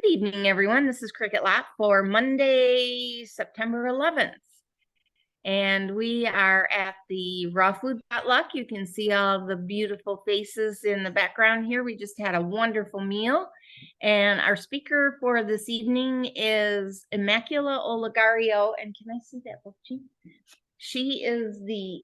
Good evening, everyone. This is Cricket Lap for Monday, September 11th. And we are at the Raw Food Potluck. You can see all the beautiful faces in the background here. We just had a wonderful meal. And our speaker for this evening is Immacula Oligario. And can I see that book, Jean? She is the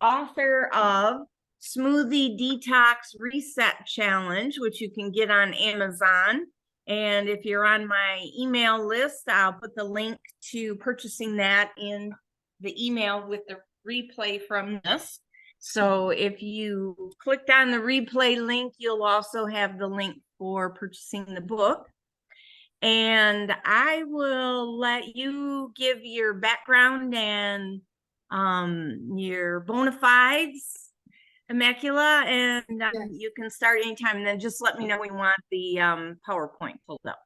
author of Smoothie Detox Reset Challenge, which you can get on Amazon. And if you're on my email list, I'll put the link to purchasing that in the email with the replay from this. So if you clicked on the replay link, you'll also have the link for purchasing the book. And I will let you give your background and your bona fides, Immacula, and yes, you can start anytime, and then just let me know when you want the PowerPoint pulled up.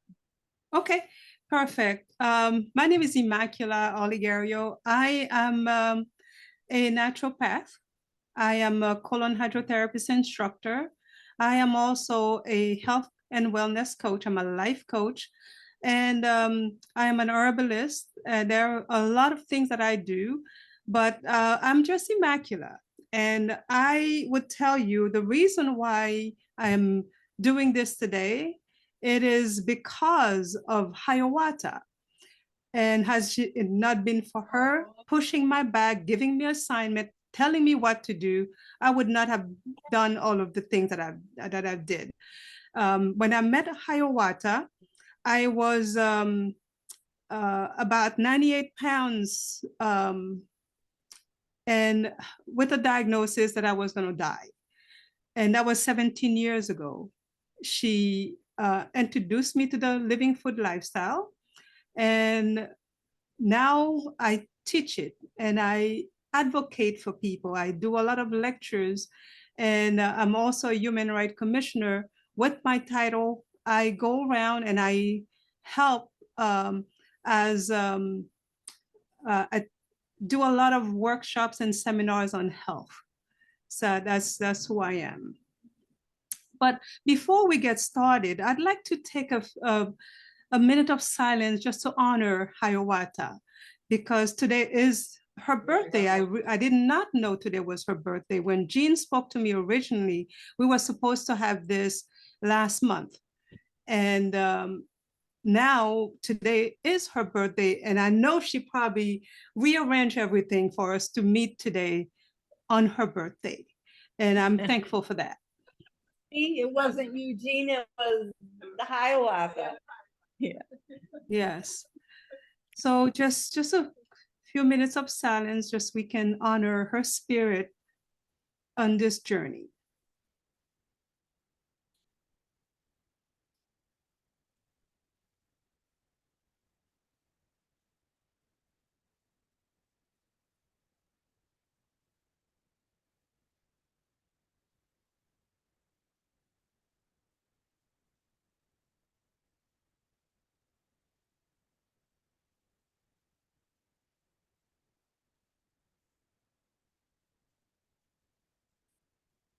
Okay, perfect. My name is Immacula Oligario. I am a naturopath. I am a colon hydrotherapist instructor. I am also a health and wellness coach. I'm a life coach. And I am an herbalist. There are a lot of things that I do, but I'm just Immacula. And I would tell you the reason why I am doing this today, it is because of Hiawatha. And has it not been for her pushing my back, giving me assignment, telling me what to do, I would not have done all of the things that I did. When I met Hiawatha, I was about 98 pounds and with a diagnosis that I was going to die. And that was 17 years ago. She introduced me to the living food lifestyle. And now I teach it and I advocate for people. I do a lot of lectures, and I'm also a human rights commissioner. With my title, I go around and I help I do a lot of workshops and seminars on health. So that's who I am. But before we get started, I'd like to take a minute of silence just to honor Hiawatha, because today is her birthday. I did not know today was her birthday. When Jean spoke to me originally, we were supposed to have this last month. And now today is her birthday, and I know she probably rearranged everything for us to meet today on her birthday. And I'm thankful for that. It wasn't Eugene, it was the Hiawatha. Yeah. Yes. So just a few minutes of silence, just we can honor her spirit on this journey.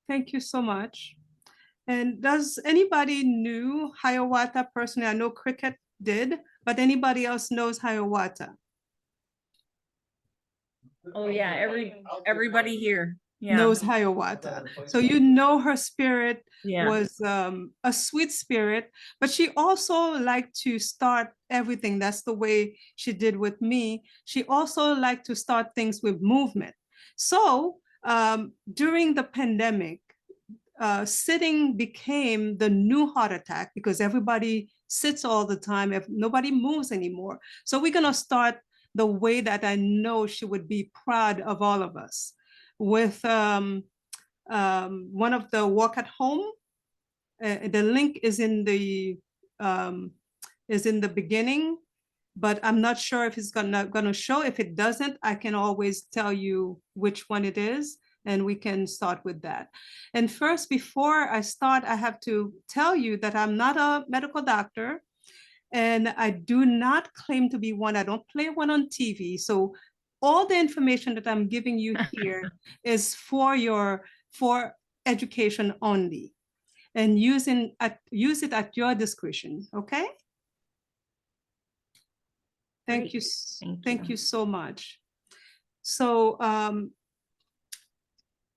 Thank you so much. And does anybody knew Hiawatha personally? I know Cricket did, but anybody else knows Hiawatha? Oh yeah, everybody here knows Hiawatha. So you know her spirit was a sweet spirit, but she also liked to start everything. That's the way she did with me. She also liked to start things with movement. So during the pandemic, sitting became the new heart attack because everybody sits all the time if nobody moves anymore. So we're going to start the way that I know she would be proud of all of us, with one of the walk at home. The link is in the beginning, but I'm not sure if it's gonna show. If it doesn't, I can always tell you which one it is, and we can start with that. And first, before I start, I have to tell you that I'm not a medical doctor, and I do not claim to be one. I don't play one on TV. So all the information that I'm giving you here is for education only. and use it at your discretion. Okay. Thank you. Thank you so much. So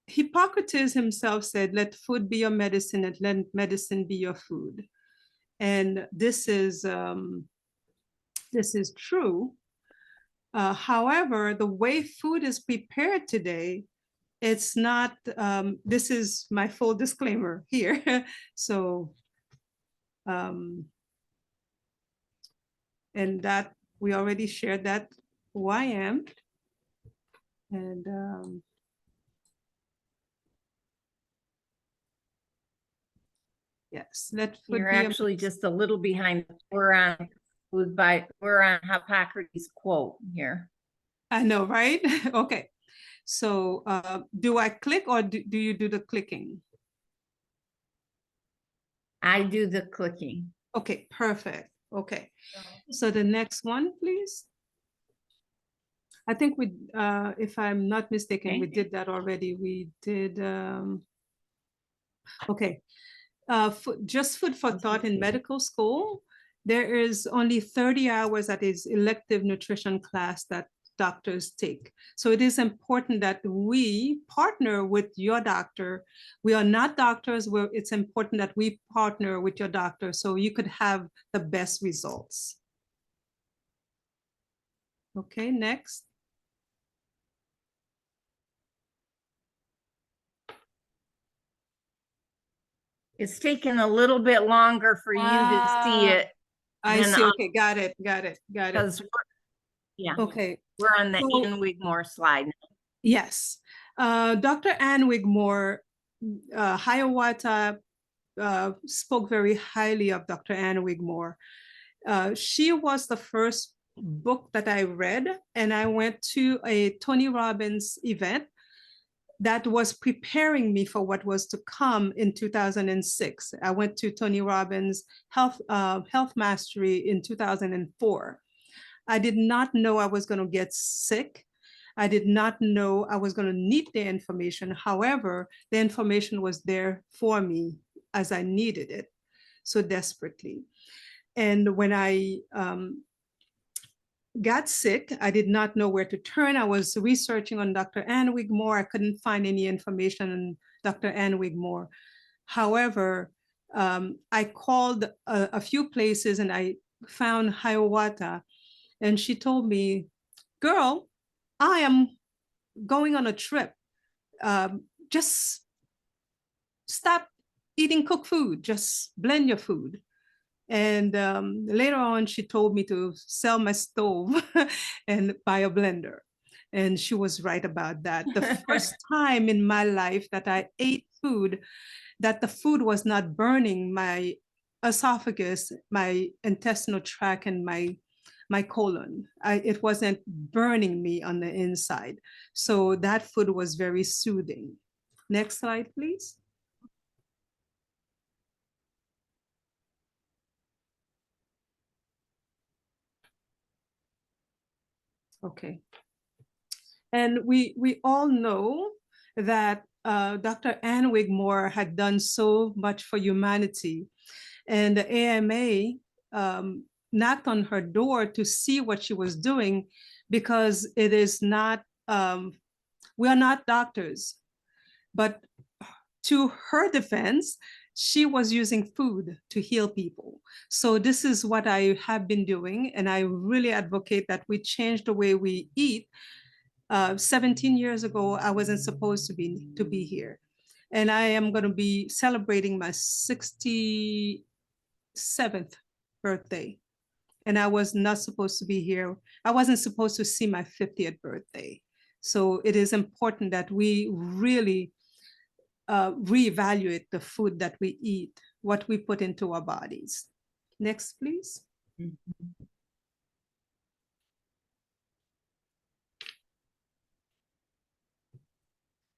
Hippocrates himself said, let food be your medicine and let medicine be your food. And this is true. However, the way food is prepared today, it's not, this is my full disclaimer here. So, and that we already shared that who I am. And yes, let food You're be actually just a little behind. We're on Hippocrates' quote here. I know, right? Okay. So do I click or do you do the clicking? I do the clicking. Okay, perfect. Okay. So the next one, please. I think we, if I'm not mistaken, we did that already. We did, okay. Just food for thought in medical school. There is only 30 hours that is elective nutrition class that doctors take. So it is important that we partner with your doctor. We are not doctors, it's important that we partner with your doctor so you could have the best results. Okay, next. It's taken a little bit longer for you to see it. I see. Okay, got it. Because yeah, okay, we're on the Ann Wigmore slide now. Yes, Dr. Ann Wigmore, Hiawatha spoke very highly of Dr. Ann Wigmore. She was the first book that I read, and I went to a Tony Robbins event that was preparing me for what was to come in 2006. I went to Tony Robbins Health Mastery in 2004. I did not know I was going to get sick. I did not know I was going to need the information. However, the information was there for me as I needed it so desperately. And when I got sick, I did not know where to turn. I was researching on Dr. Ann Wigmore. I couldn't find any information on Dr. Ann Wigmore. However, I called a few places and I found Hiawatha. And she told me, girl, I am going on a trip. Just stop eating cooked food. Just blend your food. And later on, she told me to sell my stove and buy a blender. And she was right about that. The first time in my life that I ate food, that the food was not burning my esophagus, my intestinal tract, and my colon. It wasn't burning me on the inside. So that food was very soothing. Next slide, please. Okay. And we all know that Dr. Ann Wigmore had done so much for humanity. And the AMA knocked on her door to see what she was doing because it is not, we are not doctors. But to her defense, she was using food to heal people. So this is what I have been doing. And I really advocate that we change the way we eat. 17 years ago, I wasn't supposed to be here. And I am going to be celebrating my 67th birthday. And I was not supposed to be here. I wasn't supposed to see my 50th birthday. So it is important that we really reevaluate the food that we eat, what we put into our bodies. Next, please. Mm-hmm.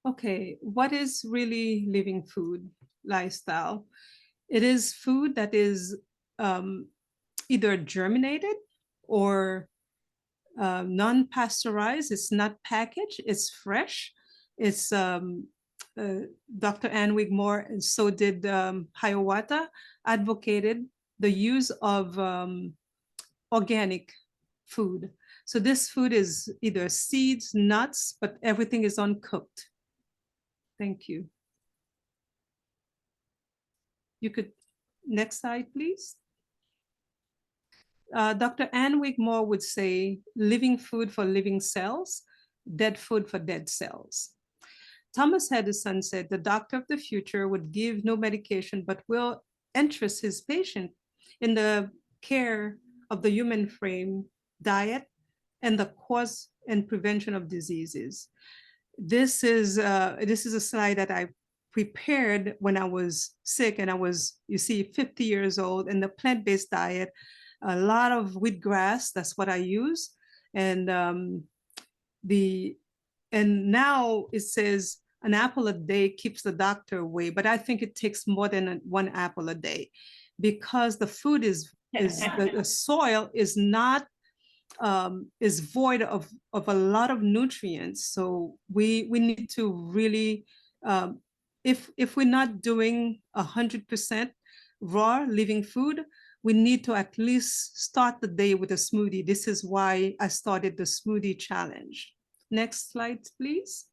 Okay, what is really living food lifestyle? It is food that is either germinated or non-pasteurized. It's not packaged, it's fresh. It's Dr. Ann Wigmore, and so did Hiawatha, advocated the use of organic food. So this food is either seeds, nuts, but everything is uncooked. Thank you. You could, next slide, please. Dr. Ann Wigmore would say, living food for living cells, dead food for dead cells. Thomas Edison said the doctor of the future would give no medication, but will interest his patient in the care of the human frame, diet, and the cause and prevention of diseases. This is a slide that I prepared when I was sick, and I was, you see, 50 years old, and the plant-based diet, a lot of wheatgrass, that's what I use. And now it says an apple a day keeps the doctor away, but I think it takes more than one apple a day, because the food is the soil is not is void of a lot of nutrients. So we need to really, if we're not doing 100% raw living food, we need to at least start the day with a smoothie. This is why I started the smoothie challenge. Next slide, please.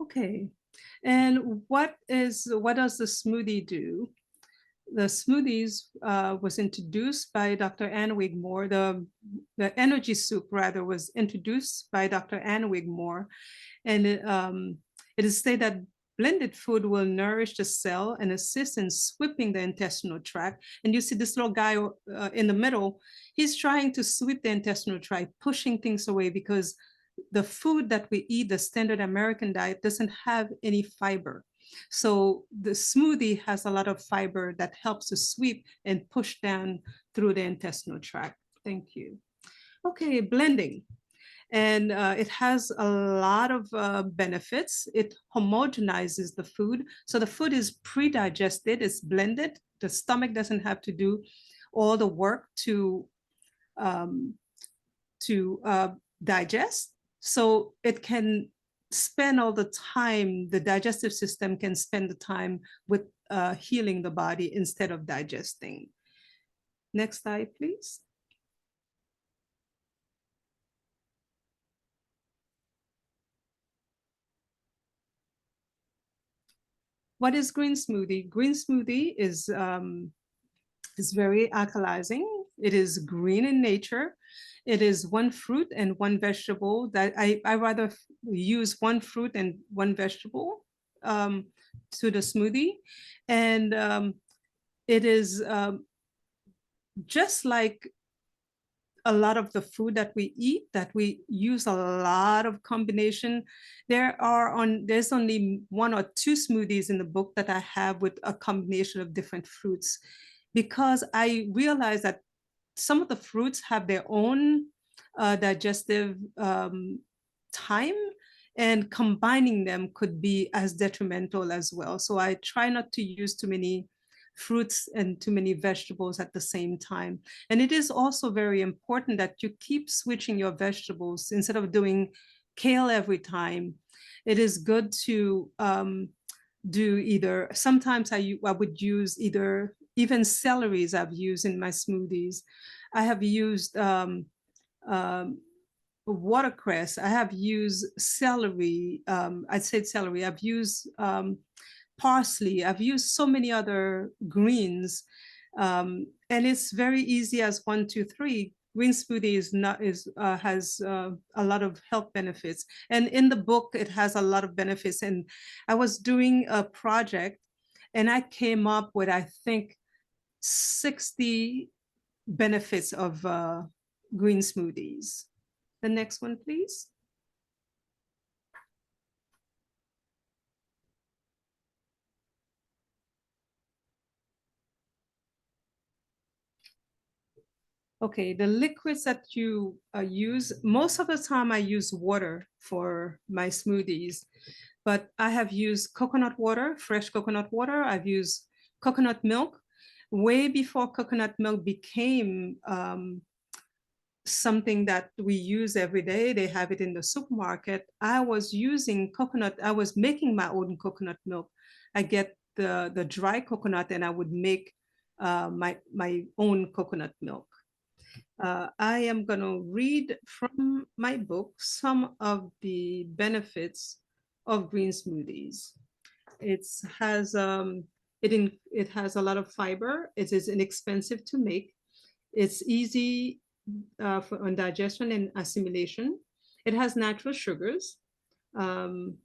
Okay, and what does the smoothie do? The smoothies was introduced by Dr. Ann Wigmore. The energy soup, rather, was introduced by Dr. Ann Wigmore. And it is stated that blended food will nourish the cell and assist in sweeping the intestinal tract. And you see this little guy in the middle, he's trying to sweep the intestinal tract, pushing things away, because the food that we eat, the standard American diet, doesn't have any fiber. So the smoothie has a lot of fiber that helps to sweep and push down through the intestinal tract. Thank you. Okay, blending. And it has a lot of benefits. It homogenizes the food. So the food is pre-digested, it's blended. The stomach doesn't have to do all the work to digest. So it can spend all the time, the digestive system can spend the time with healing the body instead of digesting. Next slide, please. What is green smoothie? Green smoothie is very alkalizing. It is green in nature. It is one fruit and one vegetable. That I rather use one fruit and one vegetable to the smoothie. And it is just like a lot of the food that we eat, that we use a lot of combination. There's only one or two smoothies in the book that I have with a combination of different fruits, because I realize that some of the fruits have their own digestive time, and combining them could be as detrimental as well. So I try not to use too many fruits and too many vegetables at the same time. And it is also very important that you keep switching your vegetables instead of doing kale every time. It is good to do either, sometimes I would use either, even celeries I've used in my smoothies. I have used watercress. I have used celery. I said celery. I've used parsley. I've used so many other greens, and it's very easy as 1, 2, 3. Green smoothie has a lot of health benefits, and in the book it has a lot of benefits. And I was doing a project, and I came up with, I think, 60 benefits of green smoothies. The next one, please. Okay, the liquids that you use, most of the time I use water for my smoothies, but I have used coconut water, fresh coconut water. I've used coconut milk. way before coconut milk became something that we use every day, they have it in the supermarket. I was making my own coconut milk. I get the dry coconut and I would make my own coconut milk. I am going to read from my book some of the benefits of green smoothies. It has it has a lot of fiber. It is inexpensive to make. It's easy on digestion and assimilation. It has natural sugars. Um,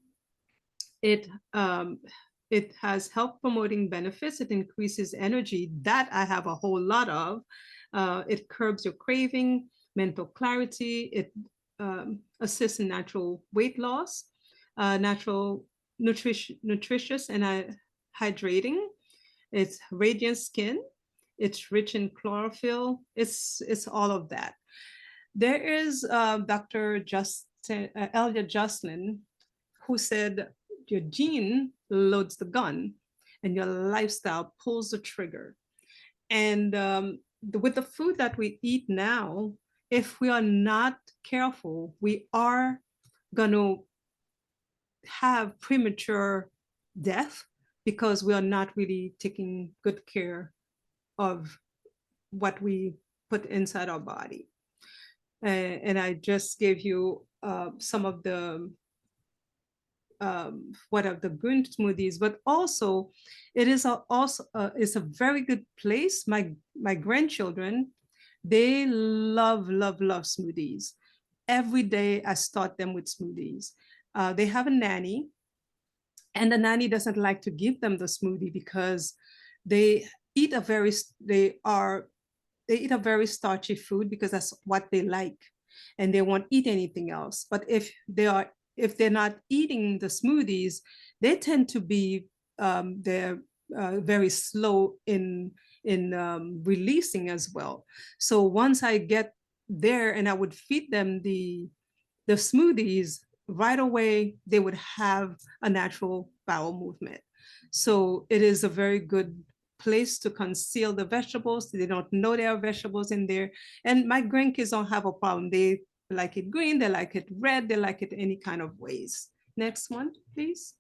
it um, it has health promoting benefits. It increases energy that I have a whole lot of. It curbs your craving, mental clarity. It assists in natural weight loss, natural nutritious and hydrating. It's radiant skin. It's rich in chlorophyll. It's all of that. There is Dr. Elliot Jocelyn, who said your gene loads the gun and your lifestyle pulls the trigger. And with the food that we eat now, if we are not careful, we are going to have premature death because we are not really taking good care of what we put inside our body. And I just gave you some of the what are the green smoothies, but also it is it's a very good place. My grandchildren, they love smoothies. Every day I start them with smoothies. They have a nanny, and the nanny doesn't like to give them the smoothie because they eat a very they eat a very starchy food because that's what they like, and they won't eat anything else. But if they're not eating the smoothies, they tend to be they're very slow in releasing as well. So once I get there and I would feed them the smoothies, right away they would have a natural bowel movement. So it is a very good place to conceal the vegetables. They don't know there are vegetables in there. And my grandkids don't have a problem. They like it green, they like it red, they like it any kind of ways. Next one, please.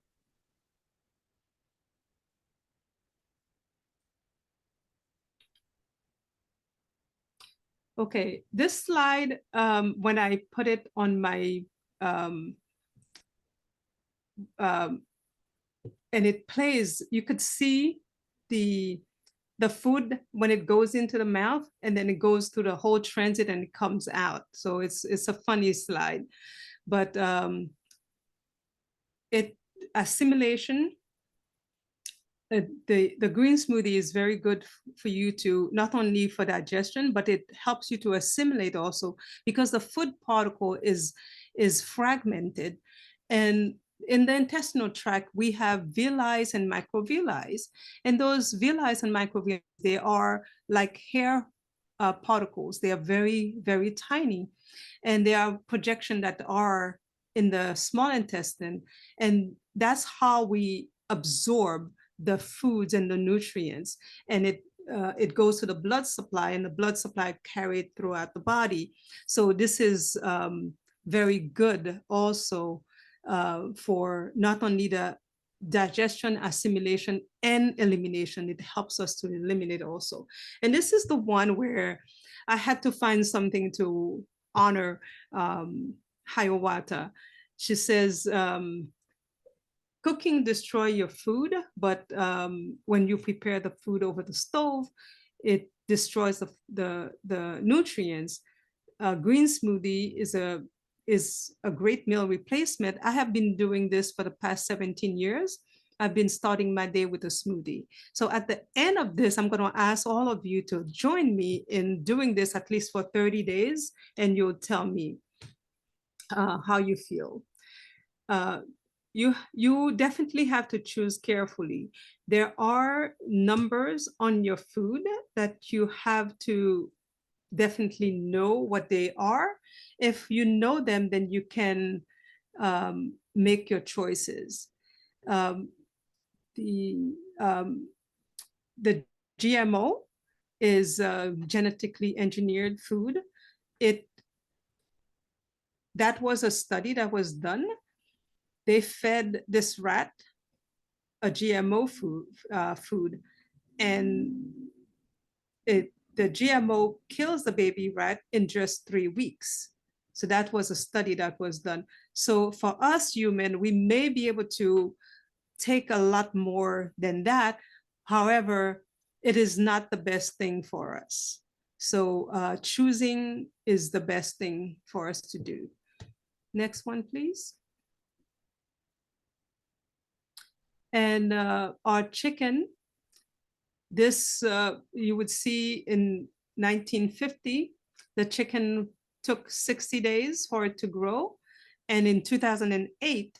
Okay, this slide, when I put it on my, and it plays, you could see the food when it goes into the mouth, and then it goes through the whole transit and it comes out. So it's a funny slide, but assimilation. The green smoothie is very good for you to not only for digestion, but it helps you to assimilate also, because the food particle is fragmented. And in the intestinal tract, we have villi and microvilli. And those villi and microvilli, they are like hair particles. They are very, very tiny. And they are projection that are in the small intestine. And that's how we absorb the foods and the nutrients. And it goes to the blood supply, and the blood supply carried throughout the body. So this is very good also for not only the digestion, assimilation, and elimination. It helps us to eliminate also. And this is the one where I had to find something to honor Hiawatha. She says, cooking destroy your food, but when you prepare the food over the stove, it destroys the nutrients. Green smoothie is a great meal replacement. I have been doing this for the past 17 years. I've been starting my day with a smoothie. So at the end of this, I'm going to ask all of you to join me in doing this at least for 30 days, and you'll tell me how you feel. You definitely have to choose carefully. There are numbers on your food that you have to definitely know what they are. If you know them, then you can make your choices. The the GMO is genetically engineered food. That was a study that was done. They fed this rat a GMO food, and the GMO kills the baby rat in just 3 weeks. So that was a study that was done. So for us human, we may be able to take a lot more than that. However, it is not the best thing for us. So choosing is the best thing for us to do. Next one, please. And our chicken, this you would see in 1950, the chicken took 60 days for it to grow. And in 2008,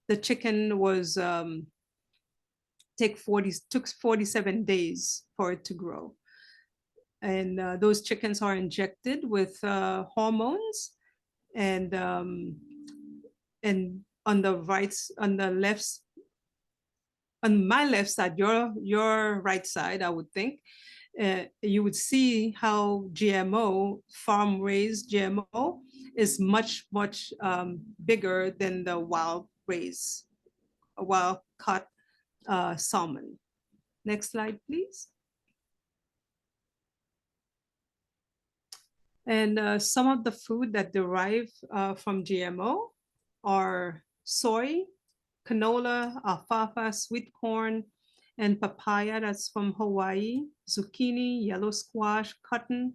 the chicken was took 47 days for it to grow. And those chickens are injected with hormones, and on the right, on the left, on my left side, your right side, I would think, you would see how GMO, farm-raised GMO, is much, much bigger than the wild-caught salmon. Next slide, please. And some of the food that derive from GMO are soy, canola, alfalfa, sweet corn, and papaya, that's from Hawaii, zucchini, yellow squash, cotton,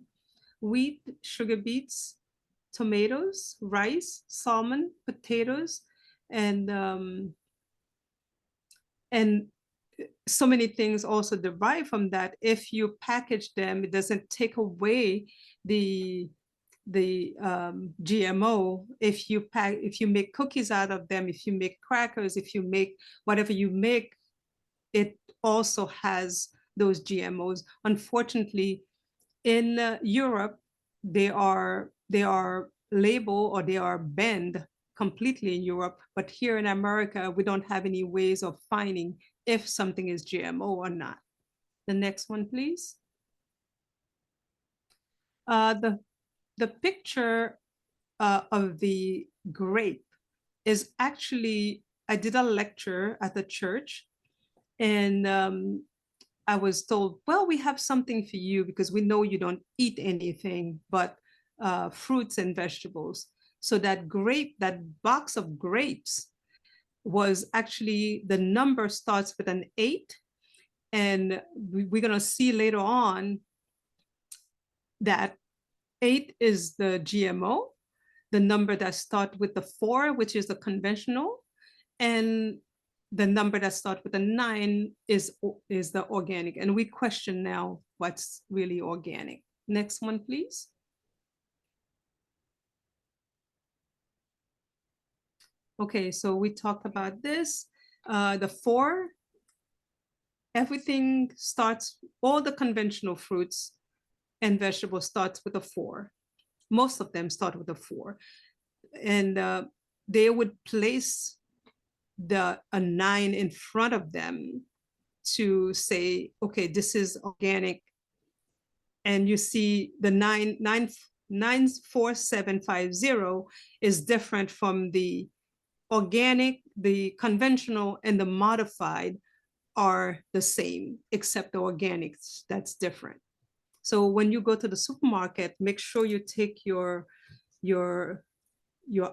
wheat, sugar beets, tomatoes, rice, salmon, potatoes, and so many things also derive from that. If you package them, it doesn't take away the GMO. If you make cookies out of them, if you make crackers, if you make whatever you make, it also has those GMOs. Unfortunately, in Europe, they are labeled, or they are banned completely in Europe. But here in America, we don't have any ways of finding if something is GMO or not. The next one, please. The picture of the grape is actually, I did a lecture at the church, and I was told, well, we have something for you because we know you don't eat anything but fruits and vegetables. So that box of grapes was actually, the number starts with an 8. And we're going to see later on that 8 is the GMO, the number that starts with the 4, which is the conventional, and the number that starts with a 9 is the organic. And we question now what's really organic. Next one, please. Okay, so we talked about this. The 4, everything starts, all the conventional fruits and vegetables starts with a 4. Most of them start with a 4. And they would place a 9 in front of them to say, okay, this is organic. And you see the 94750 is different from the organic, the conventional, and the modified are the same, except the organics, that's different. So when you go to the supermarket, make sure you take your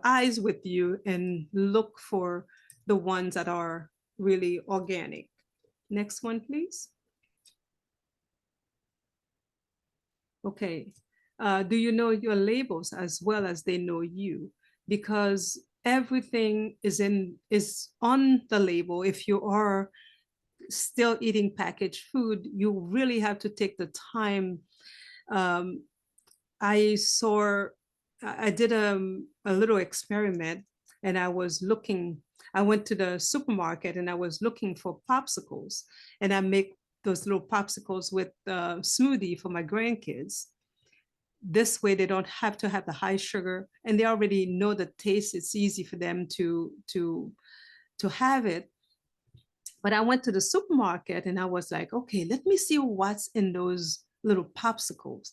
eyes with you and look for the ones that are really organic. Next one, please. Okay. Do you know your labels as well as they know you? Because everything is on the label. If you are still eating packaged food, you really have to take the time. I did a little experiment, and I went to the supermarket and I was looking for popsicles, and I make those little popsicles with smoothie for my grandkids. This way they don't have to have the high sugar, and they already know the taste. It's easy for them to have it. But I went to the supermarket and I was like, okay, let me see what's in those little popsicles.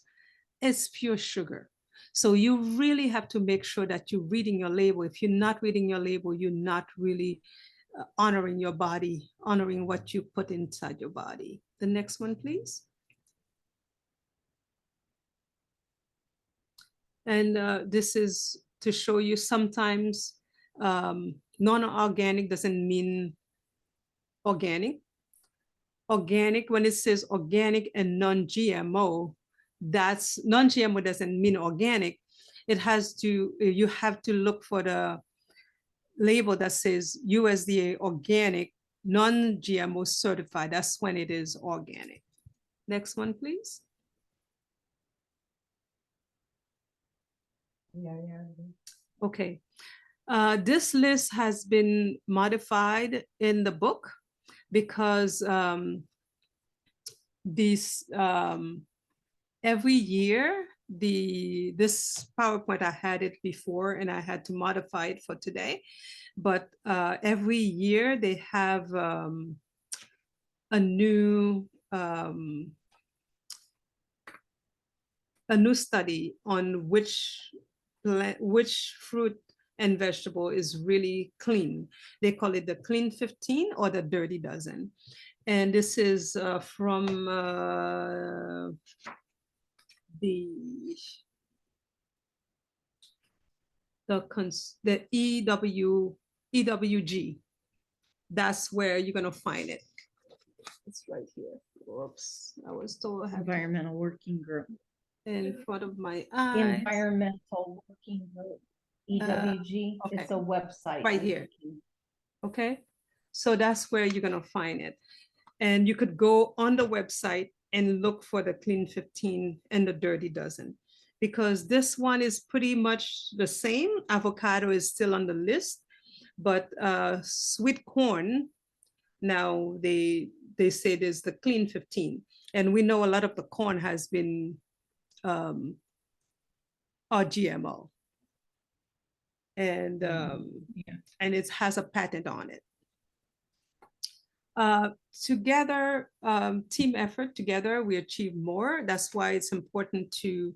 It's pure sugar. So you really have to make sure that you're reading your label. If you're not reading your label, you're not really honoring your body, honoring what you put inside your body. The next one, please. And this is to show you sometimes non-organic doesn't mean organic. Organic, when it says organic and non-GMO, that's non-GMO doesn't mean organic. It has to, you have to look for the label that says USDA organic, non-GMO certified. That's when it is organic. Next one, please. Okay. This list has been modified in the book because every year this PowerPoint, I had it before and I had to modify it for today, but every year they have a new study on which fruit and vegetable is really clean. They call it the clean 15 or the dirty dozen. And this is from the EWG. That's where you're gonna find it. It's right here. Whoops, I was told I have Environmental Working Group. in front of my eyes. Environmental Working Group, EWG. Okay. It's a website. Right here. Okay, so that's where you're gonna find it. And you could go on the website and look for the clean 15 and the dirty dozen, because this one is pretty much the same. Avocado is still on the list, but sweet corn, now they say there's the clean 15. And we know a lot of the corn has been GMO. And and it has a patent on it. Together, team effort, together we achieve more. That's why it's important to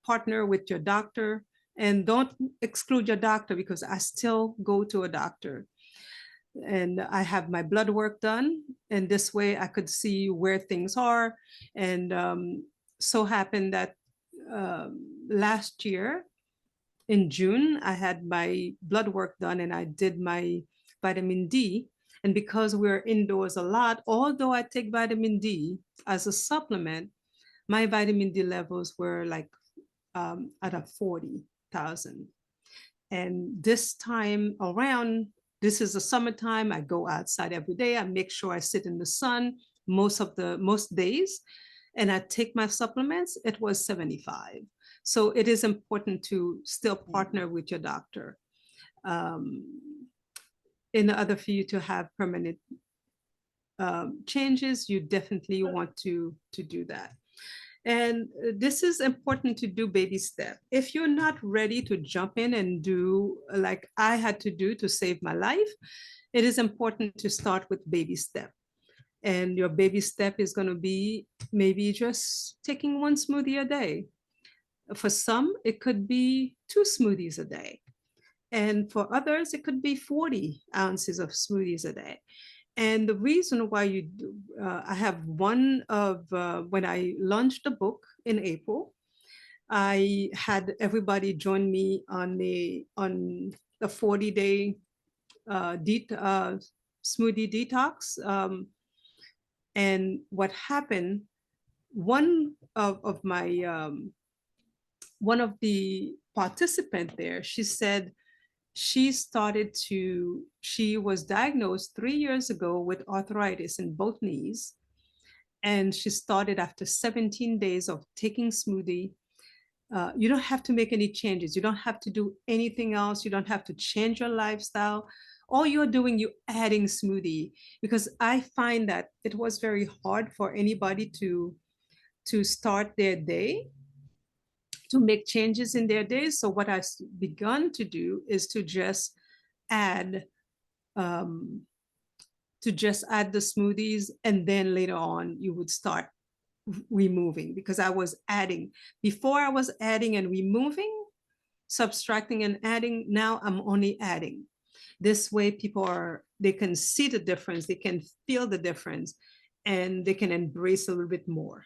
partner with your doctor, and don't exclude your doctor, because I still go to a doctor and I have my blood work done, and this way I could see where things are. And so happened that last year in June, I had my blood work done and I did my vitamin D. And because we're indoors a lot, although I take vitamin D as a supplement, my vitamin D levels were like at a 40,000. And this time around, this is the summertime, I go outside every day. I make sure I sit in the sun most days, and I take my supplements. It was 75. So it is important to still partner with your doctor in order for you to have permanent changes. You definitely want to do that. And this is important to do baby step. If you're not ready to jump in and do like I had to do to save my life, it is important to start with baby step. And your baby step is going to be maybe just taking one smoothie a day. For some, it could be 2 smoothies a day. And for others, it could be 40 ounces of smoothies a day. And the reason why you do, I have one of, when I launched the book in April, I had everybody join me on the 40-day smoothie detox. And what happened, one of the participant there, she said, she was diagnosed 3 years ago with arthritis in both knees. And she started after 17 days of taking smoothie. You don't have to make any changes. You don't have to do anything else. You don't have to change your lifestyle. All you're doing, you're adding smoothie, because I find that it was very hard for anybody to start their day, to make changes in their days. So what I've begun to do is to just add the smoothies, and then later on you would start removing, because I was adding. Before I was adding and removing, subtracting and adding. Now I'm only adding. This way they can see the difference, they can feel the difference, and they can embrace a little bit more.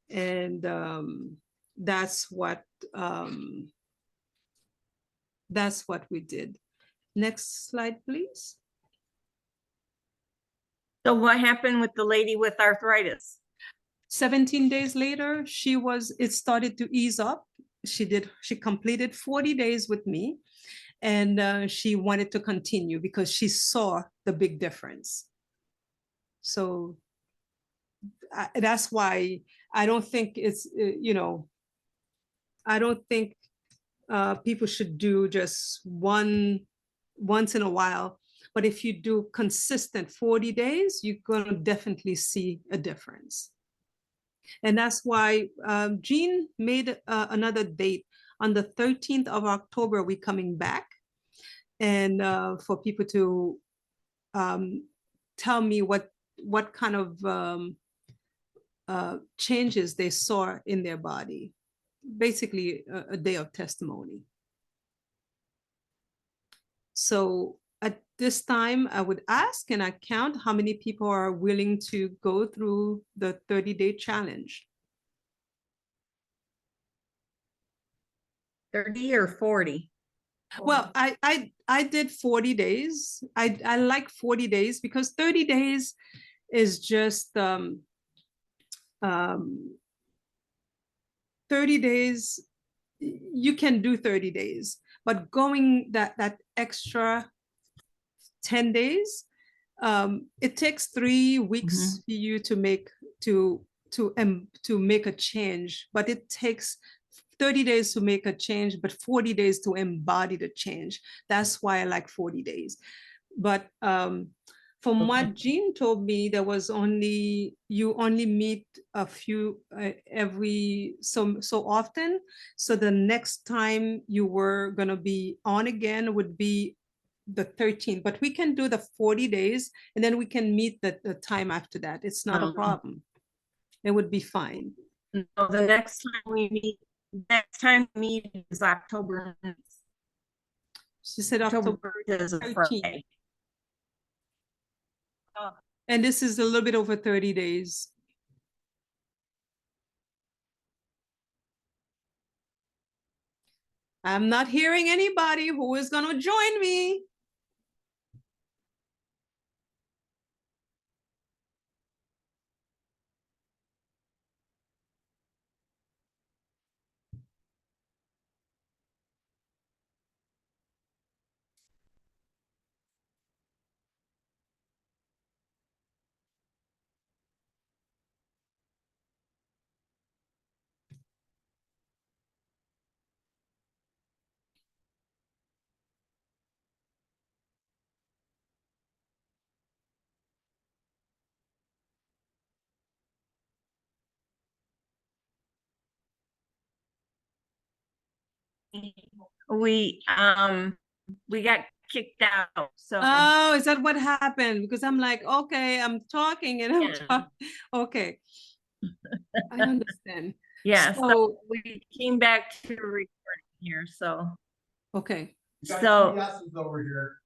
And that's what we did. Next slide, please. So what happened with the lady with arthritis? 17 days later, it started to ease up. She completed 40 days with me, and she wanted to continue because she saw the big difference. So that's why I don't think it's, I don't think people should do just once in a while. But if you do consistent 40 days, you're going to definitely see a difference. And that's why Jean made another date. On the 13th of October, we're coming back. And for people to tell me what kind of changes they saw in their body. Basically, a day of testimony. So at this time, I would ask and I count how many people are willing to go through the 30-day challenge. 30 or 40? Well, I did 40 days. I like 40 days because 30 days is just 30 days. You can do 30 days, but going that extra 10 days, it takes 3 weeks for you to make a change, but it takes 30 days to make a change, but 40 days to embody the change. That's why I like 40 days. But from what Jean told me, you only meet a few every so often. So the next time you were gonna be on again would be the 13th, but we can do the 40 days and then we can meet the time after that. It's not a problem. It would be fine. No, the next time we meet is October. She said October is a Friday. And this is a little bit over 30 days. I'm not hearing anybody who is going to join me. We got kicked out. So oh, is that what happened? Because I'm like, okay, I'm talking and I'm talking. Okay. I understand. Yeah, so we came back to recording here. So okay. So over here.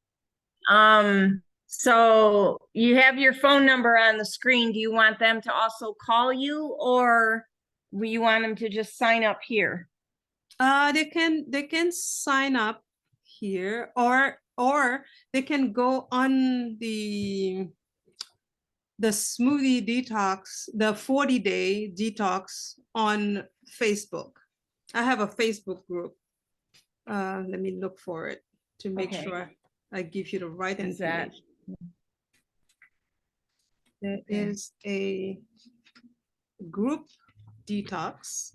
So you have your phone number on the screen. Do you want them to also call you, or you want them to just sign up here? They can sign up here, or they can go on the smoothie detox, the 40-day detox on Facebook. I have a Facebook group. Let me look for it to make sure I give you the right information. There is a group detox.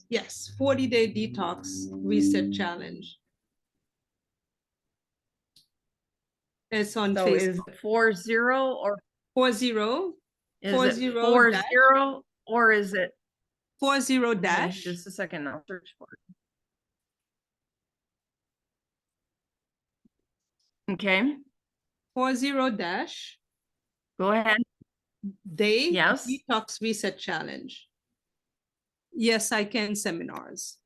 Yes, 40-day detox reset challenge. It's on So Facebook. is it 40 or 40? Is it 40 or is it 40 dash? Just a second, I'll search for it. Okay, 40 dash go ahead. day Yes. detox reset challenge. Yes, I can seminars.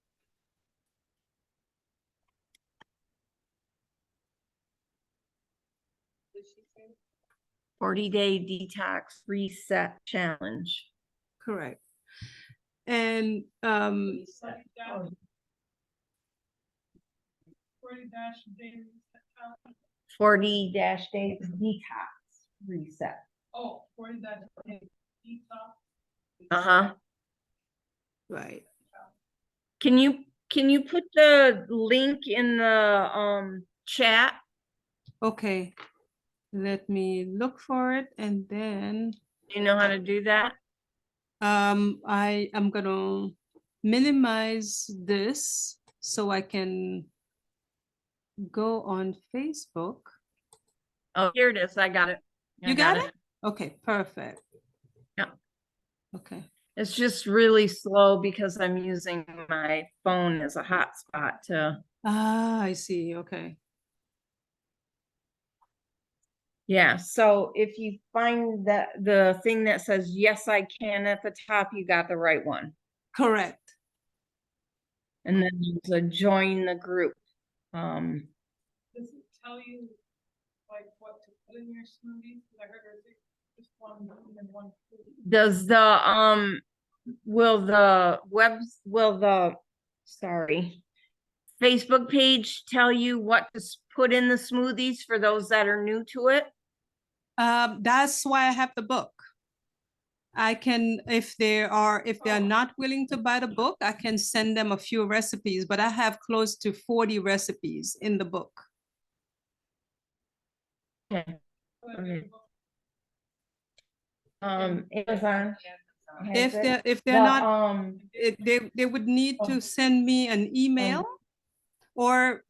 Did she say? 40-day detox reset challenge. Correct. And 40 dash days. 40-days detox reset. Oh, 40 dash days detox. Uh-huh. right. Can you put the link in the chat? Okay. Let me look for it and then Do you know how to do that? I am gonna minimize this so I can go on Facebook. Oh, here it is. I got it. I You got it? Okay, perfect. Yeah. Okay. It's just really slow because I'm using my phone as a hotspot to, Ah, I see. Okay. yeah. So if you find that the thing that says, yes, I can at the top, you got the right one. Correct. And then there's a join the group. Does it tell you like what to put in your smoothies? 'Cause I heard there's just one green and one fruit. Does the will the sorry Facebook page tell you what to put in the smoothies for those that are new to it? That's why I have the book. I can, if they're not willing to buy the book, I can send them a few recipes, but I have close to 40 recipes in the book. Okay. But Okay. Amazon. has it. If they're The, not, they would need to send me an email, or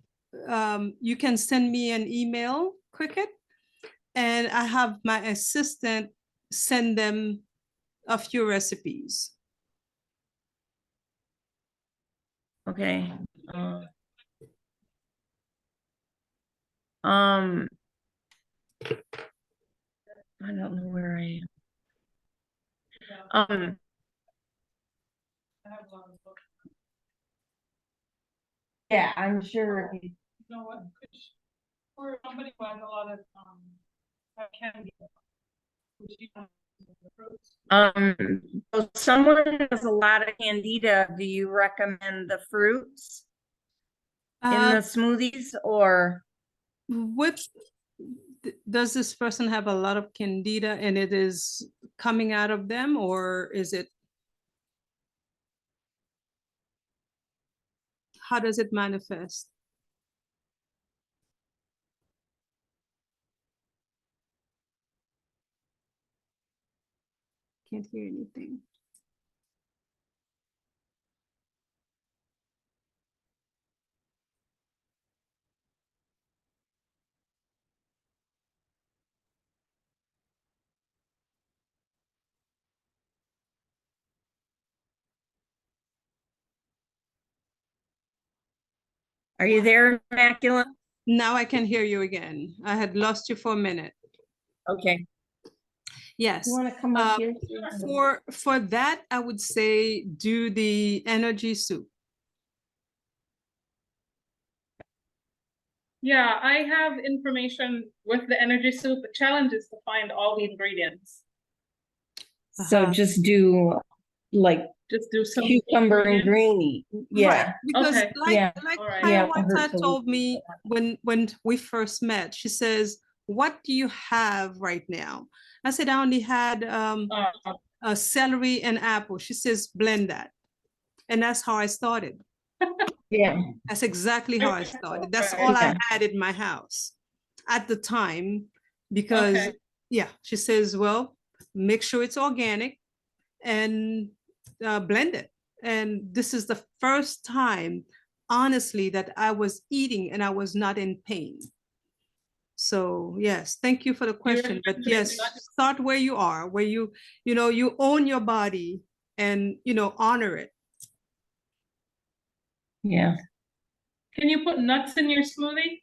you can send me an email, Cricket, and I have my assistant send them a few recipes. okay. Um, I don't know where I am. I have a lot of books. Yeah, I'm sure. You know what? For somebody who has a lot of candy, which you know, the fruits. So someone has a lot of candida. Do you recommend the fruits in the smoothies or? Does this person have a lot of candida and it is coming out of them, or is it, how does it manifest? Can't hear anything. Are you there, Immacula? Now I can hear you again. I had lost you for a minute. Okay. Yes. You want to come up here? For that, I would say do the energy soup. Yeah, I have information with the energy soup. The challenge is to find all the ingredients. So just do like Just do some cucumber and ingredients. greeny. Yeah. Right, because Okay. Yeah. like All right. Yeah, Hiawatha told me when we first met, she says, "What do you have right now?" I said, "I only had a celery and apple." She says, "Blend that," and that's how I started. Yeah. That's exactly how I started. That's all I had in my house at the time, because yeah, she says, "Well, make sure it's organic and blend it." And this is the first time, honestly, that I was eating and I was not in pain. So yes, thank you for the question. But yes, start where you are, where you know, you own your body and, you know, honor it. Yeah. Can you put nuts in your smoothie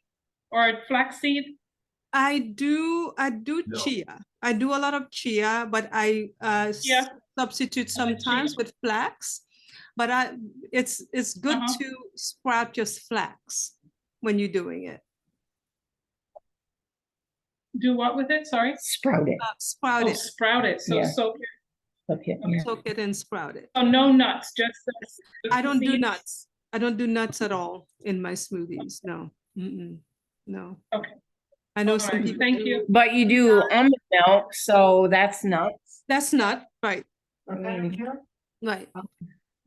or flaxseed? I do chia. I do a lot of chia, but I Yeah. substitute I like chia. sometimes with flax. But it's good Uh-huh. to sprout just flax when you're doing it. Do what with it? Sorry. Sprout it. Sprout Oh, it. sprout it. So Yeah. soak it. Okay. Okay. Yeah. Soak it and sprout it. Oh, no nuts, just the I don't do seeds? nuts. I don't do nuts at all in my smoothies. No. Mm-mm. No. Okay. I know All some right, people thank do. you. But you do almond milk, so that's nuts. That's not right. I mean, Right.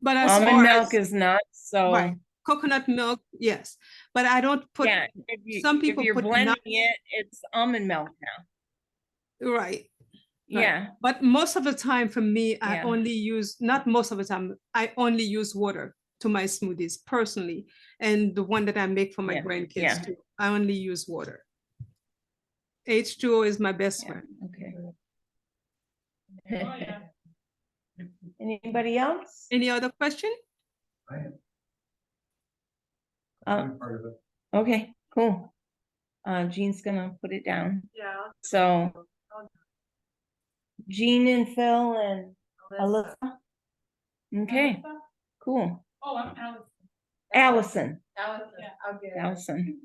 But as almond far milk as is nuts, so right, coconut milk, yes. But I don't put yeah. some If people you're put blending nuts. it, it's almond milk now. Right. Right. Yeah. But most of the time for me, I Yeah. only use, not most of the time, I only use water to my smoothies personally. And the one that I make for my Yeah, grandkids yeah. too, I only use water. H2O is my best Yeah, friend. okay. Oh, yeah. Anybody else? Any other question? Okay, cool. Jean's gonna put it down. Yeah. So Jean and Phil and Alyssa. Okay, cool. Oh, I'm Allison. Allison, Yeah. Allison.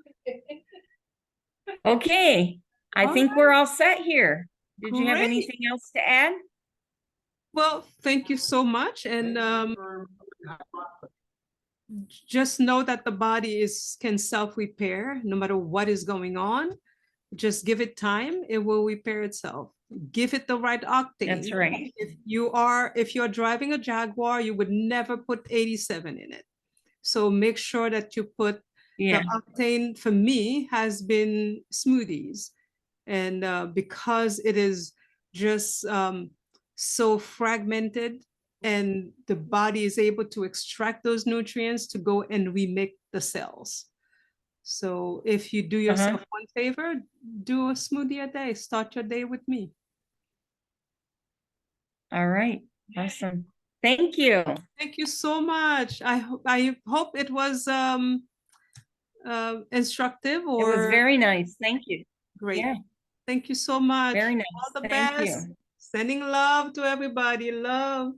Okay, I All think we're all set here. Did you have Great. anything else to add? Well, thank you so much. And just know that the body can self-repair no matter what is going on. Just give it time, it will repair itself. Give it the right octane. That's right. If you're driving a Jaguar, you would never put 87 in it. So make sure that you put Yeah, the octane. For me, has been smoothies. And because it is just so fragmented, and the body is able to extract those nutrients to go and remake the cells. So if you do yourself one favor, do a smoothie a day. Start your day with me. all right, awesome. Thank you. Thank you so much. I hope it was instructive It was or very nice. Thank you. great. Yeah, Thank you so much. very nice. All the Thank best. you. Sending love to everybody. Love.